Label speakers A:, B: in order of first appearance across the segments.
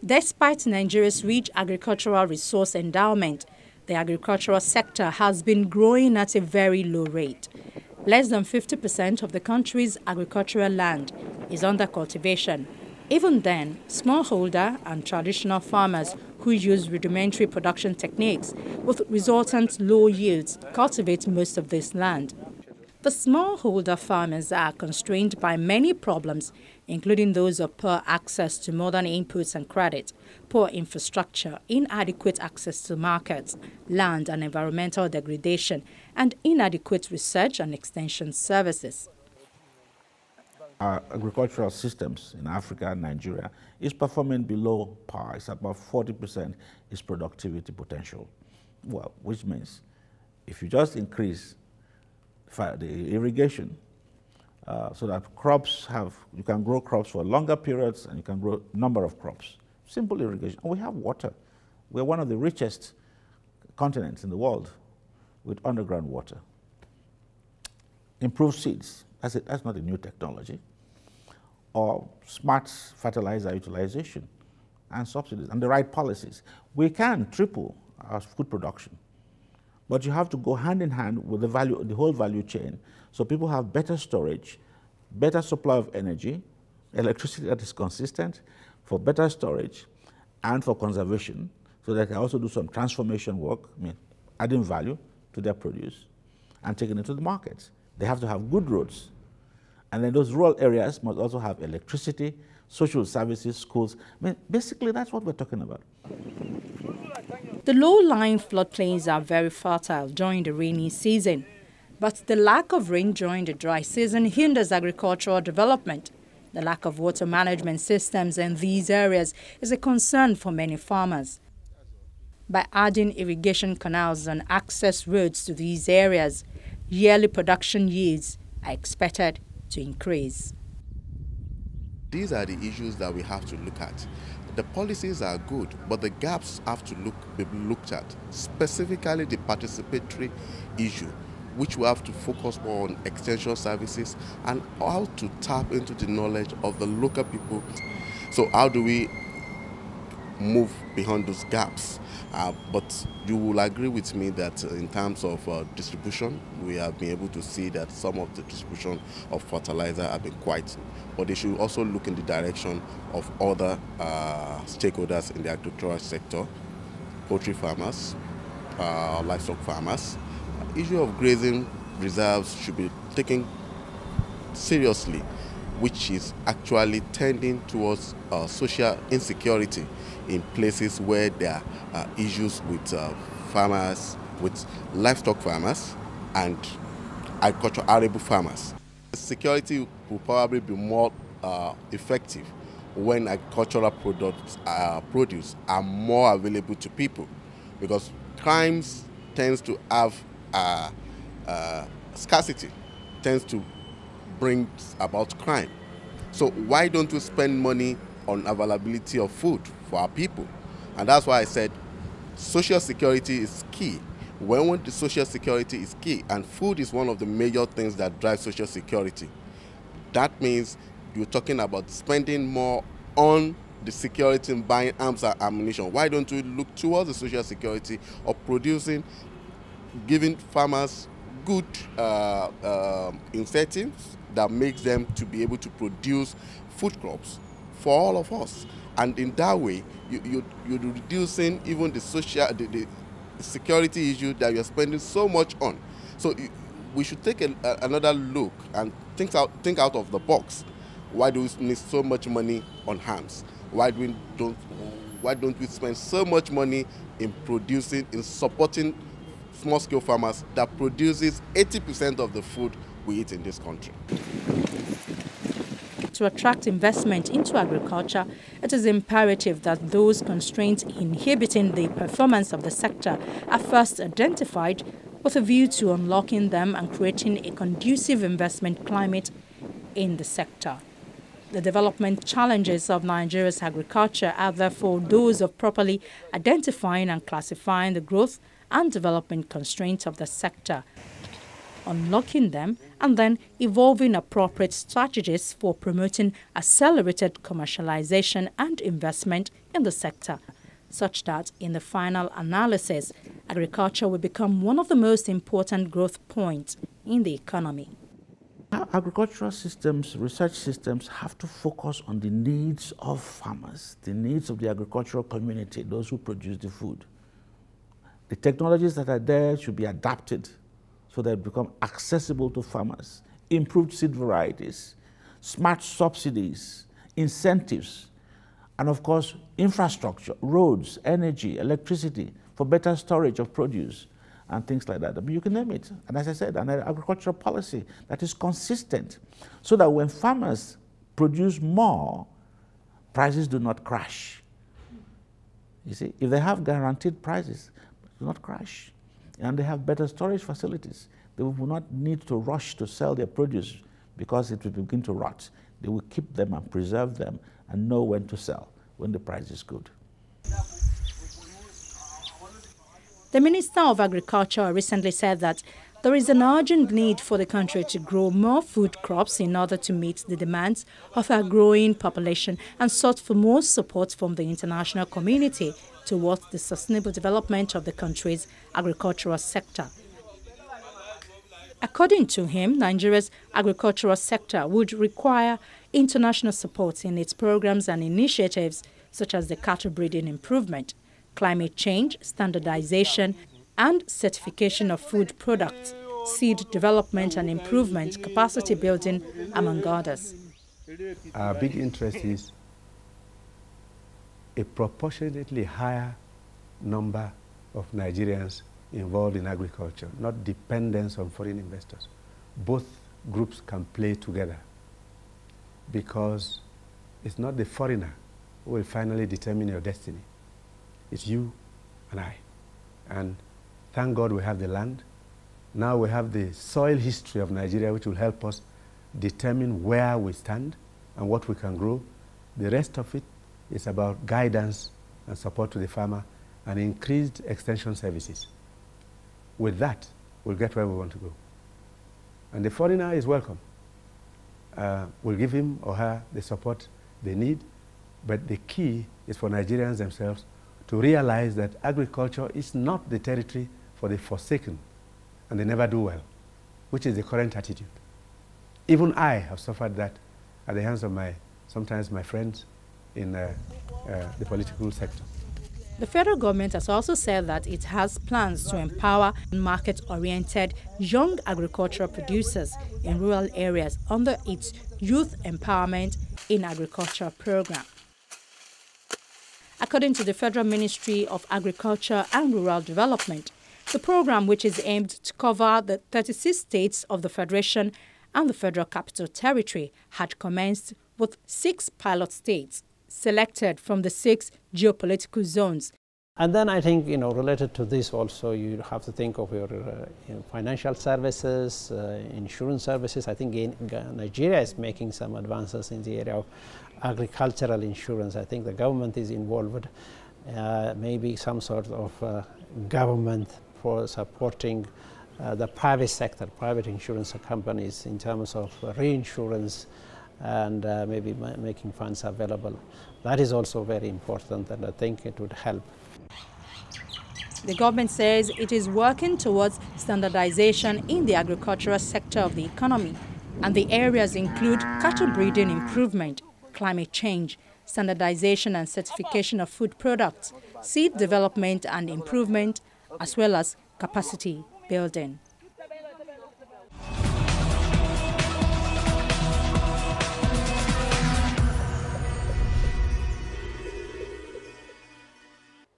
A: Despite Nigeria's rich agricultural resource endowment, the agricultural sector has been growing at a very low rate. Less than 50% of the country's agricultural land is under cultivation. Even then, smallholder and traditional farmers who use rudimentary production techniques with resultant low yields cultivate most of this land. The smallholder farmers are constrained by many problems, including those of poor access to modern inputs and credit, poor infrastructure, inadequate access to markets, land and environmental degradation, and inadequate research and extension services.
B: Our agricultural systems in Africa and Nigeria is performing below par. It's about 40% is productivity potential. Well, which means if you just increase the irrigation so that you can grow crops for longer periods and you can grow a number of crops. Simple irrigation. And we have water. We're one of the richest continents in the world with underground water. Improved seeds. That's not a new technology. Or smart fertilizer utilization and subsidies and the right policies. We can triple our food production. But you have to go hand in hand with the whole value chain, so people have better storage, better supply of energy, electricity that is consistent, for better storage and for conservation, so they can also do some transformation work, adding value to their produce and taking it to the markets. They have to have good roads. And then those rural areas must also have electricity, social services, schools. Basically, that's what we're talking about.
A: The low-lying floodplains are very fertile during the rainy season, but the lack of rain during the dry season hinders agricultural development. The lack of water management systems in these areas is a concern for many farmers. By adding irrigation canals and access roads to these areas, yearly production yields are expected to increase.
C: These are the issues that we have to look at. The policies are good, but the gaps have to be looked at, specifically the participatory issue, which we have to focus more on extension services and how to tap into the knowledge of the local people. So how do we move beyond those gaps? But you will agree with me that in terms of distribution, we have been able to see that some of the distribution of fertilizer have been quite, but they should also look in the direction of other stakeholders in the agricultural sector, poultry farmers, livestock farmers. The issue of grazing reserves should be taken seriously, which is actually tending towards social insecurity in places where there are issues with farmers, with livestock farmers and agricultural arable farmers. Security will probably be more effective when agricultural produce are more available to people, because crimes tends to have scarcity, tends to bring about crime. So why don't we spend money on availability of food for our people? And that's why I said social security is key. When the social security is key, and food is one of the major things that drive social security, that means you're talking about spending more on the security and buying arms and ammunition. Why don't we look towards the social security of producing, giving farmers good incentives that makes them to be able to produce food crops for all of us? And in that way, you're reducing even the security issue that you're spending so much on. So we should take another look and think out of the box. Why do we need so much money on arms? Why don't we spend so much money in supporting small-scale farmers that produces 80% of the food we eat in this country?
A: To attract investment into agriculture, it is imperative that those constraints inhibiting the performance of the sector are first identified with a view to unlocking them and creating a conducive investment climate in the sector. The development challenges of Nigeria's agriculture are therefore those of properly identifying and classifying the growth and development constraints of the sector. unlocking them, and then evolving appropriate strategies for promoting accelerated commercialization and investment in the sector, such that in the final analysis, agriculture will become one of the most important growth points in the economy.
B: Agricultural systems, research systems have to focus on the needs of farmers, the needs of the agricultural community, those who produce the food. The technologies that are there should be adapted so that they become accessible to farmers. Improved seed varieties, smart subsidies, incentives, and of course, infrastructure, roads, energy, electricity for better storage of produce and things like that. I mean, you can name it. And as I said, an agricultural policy that is consistent so that when farmers produce more, prices do not crash. You see, if they have guaranteed prices, do not crash. And they have better storage facilities. They will not need to rush to sell their produce because it will begin to rot. They will keep them and preserve them and know when to sell, when the price is good.
A: The Minister of Agriculture recently said that there is an urgent need for the country to grow more food crops in order to meet the demands of our growing population and sought for more support from the international community towards the sustainable development of the country's agricultural sector. According to him, Nigeria's agricultural sector would require international support in its programs and initiatives such as the cattle breeding improvement, climate change, standardization, and certification of food products, seed development and improvement, capacity building, among others.
D: Our big interest is a proportionately higher number of Nigerians involved in agriculture, not dependence on foreign investors. Both groups can play together because it's not the foreigner who will finally determine your destiny. It's you and I. And thank God we have the land. Now we have the soil history of Nigeria, which will help us determine where we stand and what we can grow. The rest of it is about guidance and support to the farmer and increased extension services. With that, we'll get where we want to go. And the foreigner is welcome. We'll give him or her the support they need, but the key is for Nigerians themselves to realize that agriculture is not the territory for the forsaken and they never do well, which is the current attitude. Even I have suffered that at the hands of sometimes my friends in the political sector.
A: The federal government has also said that it has plans to empower market-oriented young agricultural producers in rural areas under its Youth Empowerment in Agriculture program. According to the Federal Ministry of Agriculture and Rural Development, the program, which is aimed to cover the 36 states of the Federation and the Federal Capital Territory, had commenced with 6 pilot states selected from the 6 geopolitical zones.
E: And then I think, related to this also, you have to think of your financial services, insurance services. I think Nigeria is making some advances in the area of agricultural insurance. I think the government is involved, maybe some sort of government for supporting the private sector, private insurance companies in terms of reinsurance and maybe making funds available. That is also very important, and I think it would help.
A: The government says it is working towards standardization in the agricultural sector of the economy, and the areas include cattle breeding improvement, climate change, standardization and certification of food products, seed development and improvement, as well as capacity building.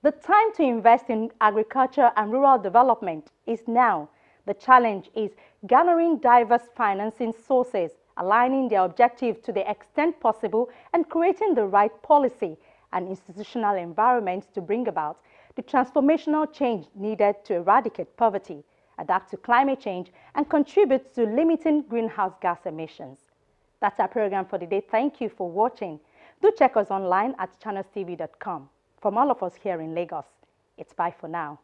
A: The time to invest in agriculture and rural development is now. The challenge is garnering diverse financing sources, aligning their objective to the extent possible, and creating the right policy and institutional environment to bring about the transformational change needed to eradicate poverty, adapt to climate change, and contribute to limiting greenhouse gas emissions. That's our program for the day. Thank you for watching. Do check us online at channelstv.com. From all of us here in Lagos, it's bye for now.